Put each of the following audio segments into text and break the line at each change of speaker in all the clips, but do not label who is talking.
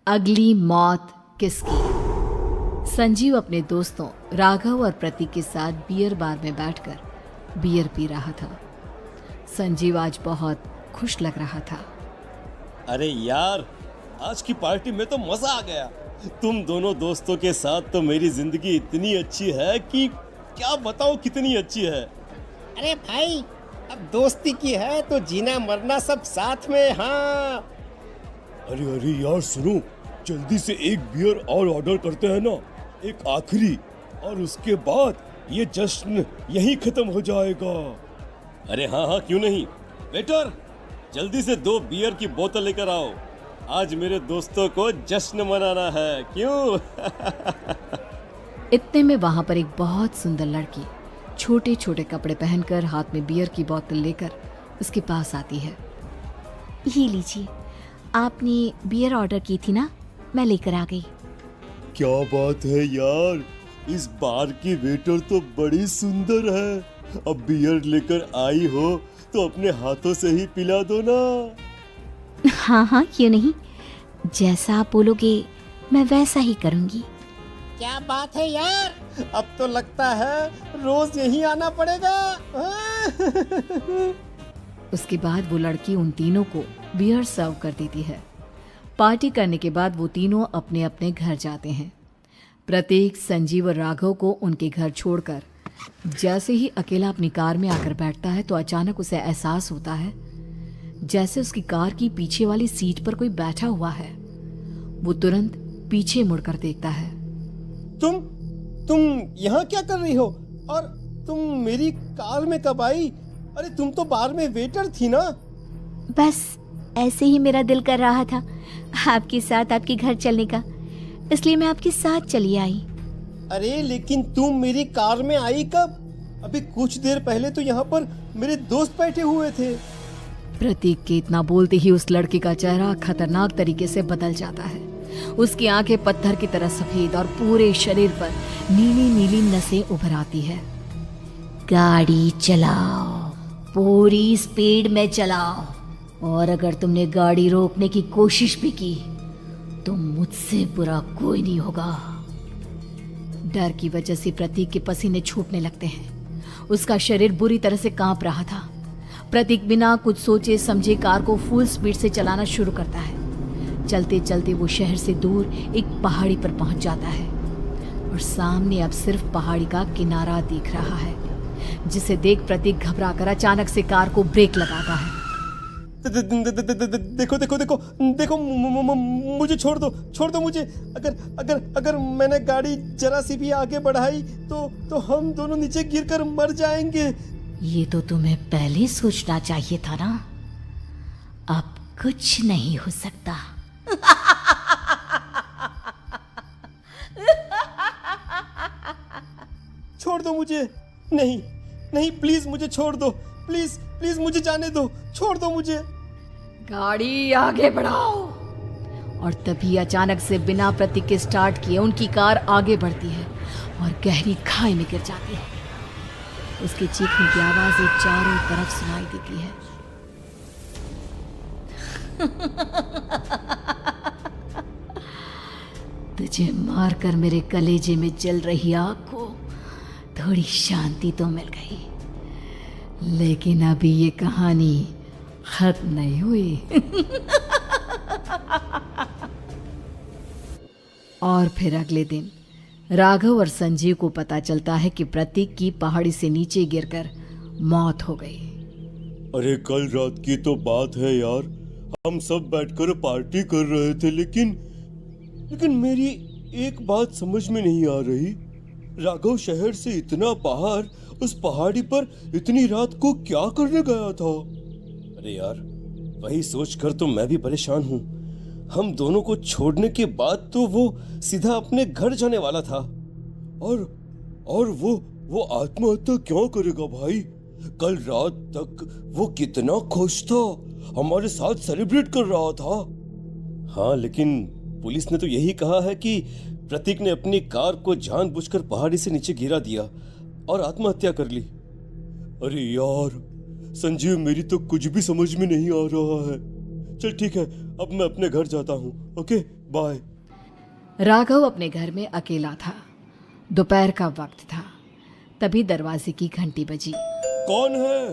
अगली मौत किसकी। संजीव अपने दोस्तों राघव और प्रतीक के साथ बियर बार में बैठकर बियर पी रहा था। संजीव आज बहुत खुश लग रहा था।
अरे यार, आज की पार्टी में तो मजा आ गया। तुम दोनों दोस्तों के साथ तो मेरी जिंदगी इतनी अच्छी है कि क्या बताऊं कितनी अच्छी है।
अरे भाई, अब दोस्ती की है तो जीना मरना सब साथ में। हाँ
अरे अरे यार सुनो, जल्दी से एक बियर और ऑर्डर करते हैं ना, एक आखिरी, और उसके बाद ये जश्न यहीं खत्म हो जाएगा। अरे हाँ हाँ, क्यों नहीं। वेटर, जल्दी से 2 बियर की बोतल लेकर आओ। आज मेरे दोस्तों को जश्न मनाना है, क्यों?
इतने में वहां पर एक बहुत सुंदर लड़की छोटे छोटे कपड़े पहनकर हाथ में बियर की बोतल लेकर उसके पास आती है।
ये लीजिए, आपने बियर ऑर्डर की थी ना, मैं लेकर आ गई।
क्या बात है यार, इस बार की वेटर तो बड़ी सुंदर है। अब बियर लेकर आई हो तो अपने हाथों से ही पिला दो ना।
हाँ हाँ, क्यों नहीं, जैसा आप बोलोगे मैं वैसा ही करूँगी।
क्या बात है यार, अब तो लगता है रोज यहीं आना पड़ेगा।
उसके बाद वो लड़की उन तीनों को बियर सर्व कर देती है। पार्टी करने के बाद वो तीनों अपने अपने घर जाते हैं। प्रतीक, संजीव और राघव को उनके घर छोड़कर जैसे ही अकेला अपनी कार में आकर बैठता है तो अचानक उसे एहसास होता है जैसे उसकी कार की पीछे वाली सीट पर कोई बैठा हुआ है। वो तुरंत पीछे मुड़कर देखता है।
तुम यहाँ क्या कर रही हो? और तुम मेरी कार में कब आई? अरे तुम तो बार में वेटर थी ना।
बस ऐसे ही मेरा दिल कर रहा था आपके साथ आपके घर चलने का, इसलिए मैं आपके साथ चली आई।
अरे लेकिन तुम मेरी कार में आई कब? अभी कुछ देर पहले तो यहाँ पर मेरे दोस्त बैठे हुए थे।
प्रतीक के इतना बोलते ही उस लड़के का चेहरा खतरनाक तरीके से बदल जाता है। उसकी आंखें पत्थर की तरह सफेद और पूरे शरीर पर नीली नीली नसें उभर आती है।
गाड़ी चलाओ, पूरी स्पीड में चलाओ, और अगर तुमने गाड़ी रोकने की कोशिश भी की तो मुझसे बुरा कोई नहीं होगा।
डर की वजह से प्रतीक के पसीने छूटने लगते हैं। उसका शरीर बुरी तरह से कांप रहा था। प्रतीक बिना कुछ सोचे समझे कार को फुल स्पीड से चलाना शुरू करता है। चलते चलते वो शहर से दूर एक पहाड़ी पर पहुंच जाता है और सामने अब सिर्फ पहाड़ी का किनारा दिख रहा है, जिसे देख प्रतीक घबराकर अचानक से कार को ब्रेक लगाता है।
देखो देखो देखो देखो, मुझे छोड़ दो मुझे। अगर मैंने गाड़ी जरा सी भी आगे बढ़ाई तो हम दोनों नीचे गिरकर मर जाएंगे।
ये तो तुम्हें पहले सोचना चाहिए था ना। अब कुछ नहीं हो सकता।
छोड़ दो मुझे। नहीं नहीं, प्लीज मुझे छोड़ दो। प्लीज प्लीज मुझे जाने दो, छोड़ दो मुझे।
गाड़ी आगे बढ़ाओ। और तभी अचानक से बिना प्रतीक के स्टार्ट किए उनकी कार आगे बढ़ती है और गहरी खाई में गिर जाती है। उसके चीखने की आवाजें चारों तरफ सुनाई देती है। तुझे मारकर मेरे कलेजे में जल रही आग को थोड़ी शांति तो मिल गई, लेकिन अभी ये कहानी खत्म नहीं हुई। और फिर अगले दिन राघव और संजीव को पता चलता है कि प्रतीक की पहाड़ी से नीचे गिरकर मौत हो गई।
अरे कल रात की तो बात है यार, हम सब बैठकर पार्टी कर रहे थे, लेकिन मेरी एक बात समझ में नहीं आ रही। राघव शहर से इतना बाहर उस पहाड़ी पर इतनी रात को क्या करने गया था? अरे यार, वही सोचकर तो मैं भी परेशान हूँ। हम दोनों को छोड़ने के बाद तो वो सीधा अपने घर जाने वाला था, और वो आत्महत्या क्यों करेगा भाई? कल रात तक वो कितना खुश था, हमारे साथ सेलिब्रेट कर रहा था। हाँ, लेकिन पुलिस ने तो यही कहा है कि प्रतीक ने अपनी कार को जानबूझकर पहाड़ी से नीचे गिरा दिया और आत्महत्या कर ली। अरे यार संजीव, मेरी तो कुछ भी समझ में नहीं आ रहा है। चल ठीक है, अब मैं अपने घर जाता हूँ। ओके। बाय।
राघव अपने घर में अकेला था। दोपहर का वक्त था। तभी दरवाजे की घंटी बजी।
कौन है?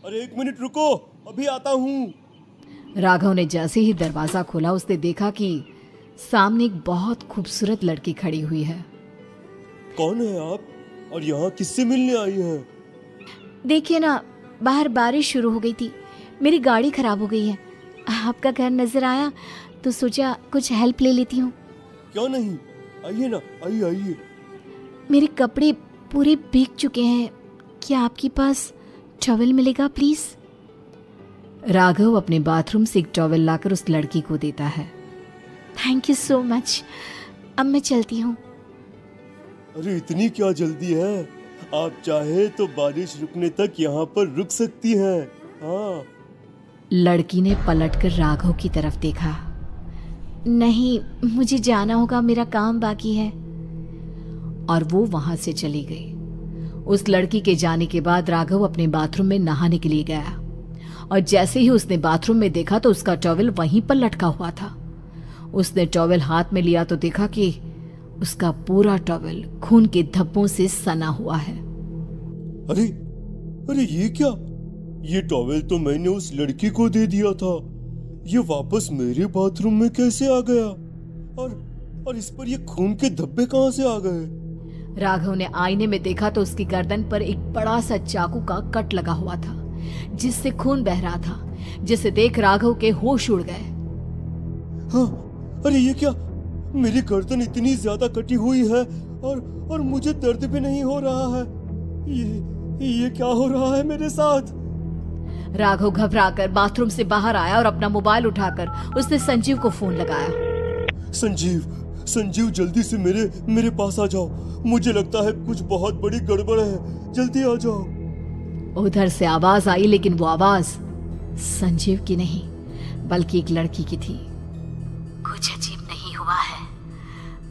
अरे 1 मिनट रुको, अभी आता हूँ।
राघव ने जैसे ही दरवाजा खोला उसने देखा कि सामने एक बहुत खूबसूरत लड़की खड़ी हुई है।
कौन है आप और यहाँ किससे मिलने आई हैं?
देखिए ना, बाहर बारिश शुरू हो गई थी, मेरी गाड़ी खराब हो गई है। आपका घर नजर आया तो सोचा कुछ हेल्प ले लेती हूँ।
क्यों नहीं, आइए ना, आइए आइए।
मेरे कपड़े पूरे भीग चुके हैं, क्या आपके पास टॉवल मिलेगा प्लीज? राघव अपने बाथरूम से एक टॉवल लाकर उस लड़की को देता है। थैंक यू सो मच, अब मैं चलती हूँ।
अरे इतनी क्या जल्दी है? आप चाहे तो बारिश रुकने तक यहाँ पर रुक सकती हैं। हाँ।
लड़की ने पलटकर राघव की तरफ देखा। नहीं, मुझे जाना होगा, मेरा काम बाकी है। और वो वहां से चली गई। उस लड़की के जाने के बाद राघव अपने बाथरूम में नहाने के लिए गया और जैसे ही उसने बाथरूम में देखा तो उसका टॉवल वहीं पर लटका हुआ था। उसने टॉवल हाथ में लिया तो देखा कि उसका पूरा टॉवल खून के धब्बों से सना हुआ है।
अरे अरे ये क्या? ये टॉवल तो मैंने उस लड़की को दे दिया था। ये वापस मेरे बाथरूम में कैसे आ गया? और इस पर ये खून के धब्बे कहां से आ गए?
राघव ने आईने में देखा तो उसकी गर्दन पर एक बड़ा सा चाकू का कट लगा हुआ था जिससे खून बह रहा था, जिसे देख राघव के होश उड़ गए।
हाँ, अरे ये क्या? मेरी गर्दन इतनी ज्यादा कटी हुई है और मुझे दर्द भी नहीं हो रहा है। ये क्या हो रहा है मेरे साथ?
राघव घबराकर बाथरूम से बाहर आया और अपना मोबाइल उठाकर उसने संजीव को फोन लगाया।
संजीव जल्दी से मेरे पास आ जाओ। मुझे लगता है कुछ बहुत बड़ी गड़बड़ है, जल्दी आ जाओ।
उधर से आवाज आई, लेकिन वो आवाज संजीव की नहीं बल्कि एक लड़की की थी। कुछ अजीब नहीं हुआ है,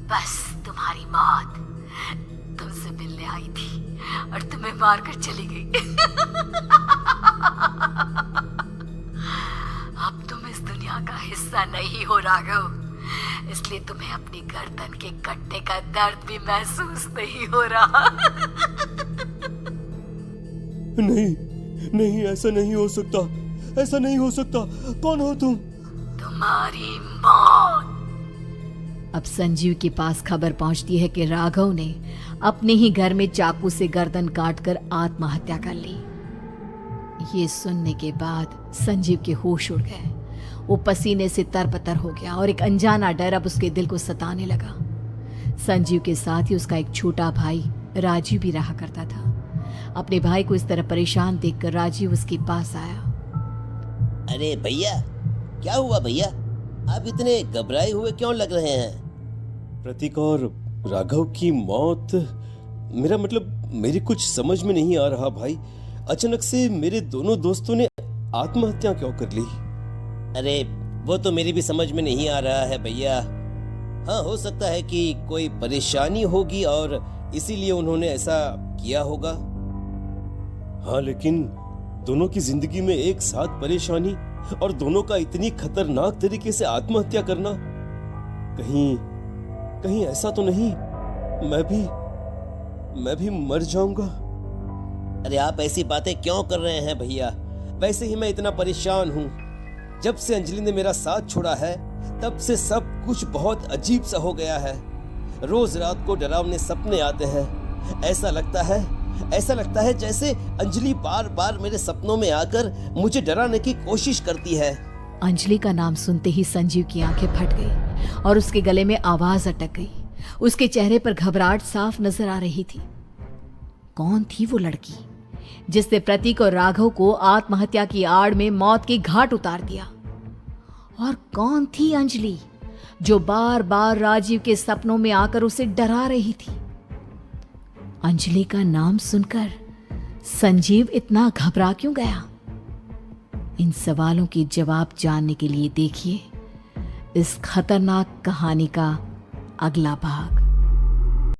बस तुम्हारी मौत तुमसे मिलने आई थी और तुम्हें मारकर चली गई। अब तुम इस दुनिया का हिस्सा नहीं हो राघव, इसलिए तुम्हें अपनी गर्दन के कटने का दर्द भी महसूस नहीं हो रहा।
नहीं, ऐसा नहीं हो सकता, ऐसा नहीं हो सकता। कौन हो तुम?
तुम्हारी मौत। अब संजीव के पास खबर पहुंचती है कि राघव ने अपने ही घर में चाकू से गर्दन काटकर आत्महत्या कर ली। ये सुनने के बाद संजीव के होश उड़ गए। वो पसीने से तरबतर हो गया और एक अनजाना डर अब उसके दिल को सताने लगा। संजीव के साथ ही उसका एक छोटा भाई राजीव भी रहा करता था। अपने भाई को इस तरह परेशान देखकर राजीव उसके पास आया।
अरे भैया, क्या हुआ भैया? आप इतने घबराए हुए क्यों लग रहे हैं?
प्रतीक और राघव की मौत, मेरा मतलब मेरी कुछ समझ में नहीं आ रहा भाई। अचानक से मेरे दोनों दोस्तों ने आत्महत्या क्यों कर ली?
अरे वो तो मेरी भी समझ में नहीं आ रहा है भैया। हाँ, हो सकता है कि कोई परेशानी होगी और इसीलिए उन्होंने ऐसा किया होगा।
हाँ, लेकिन दोनों की जिंदगी में एक साथ परेशानी और दोनों का इतनी खतरनाक तरीके से आत्महत्या करना, कहीं ऐसा तो नहीं मैं भी मर जाऊंगा?
अरे आप ऐसी बातें क्यों कर रहे हैं भैया? वैसे ही मैं इतना परेशान हूँ। जब से अंजलि ने मेरा साथ छोड़ा है तब से सब कुछ बहुत अजीब सा हो गया है। रोज रात को डरावने सपने आते हैं। ऐसा लगता है जैसे अंजलि बार बार मेरे सपनों में आकर मुझे डराने की कोशिश करती है।
अंजलि का नाम सुनते ही संजीव की आंखें फट गई और उसके गले में आवाज अटक गई। उसके चेहरे पर घबराहट साफ नजर आ रही थी। कौन थी वो लड़की जिसने प्रतीक और राघव को आत्महत्या की आड़ में मौत के घाट उतार दिया? और कौन थी अंजलि जो बार बार राजीव के सपनों में आकर उसे डरा रही थी? अंजलि का नाम सुनकर संजीव इतना घबरा क्यों गया? इन सवालों के जवाब जानने के लिए देखिए इस खतरनाक कहानी का अगला भाग।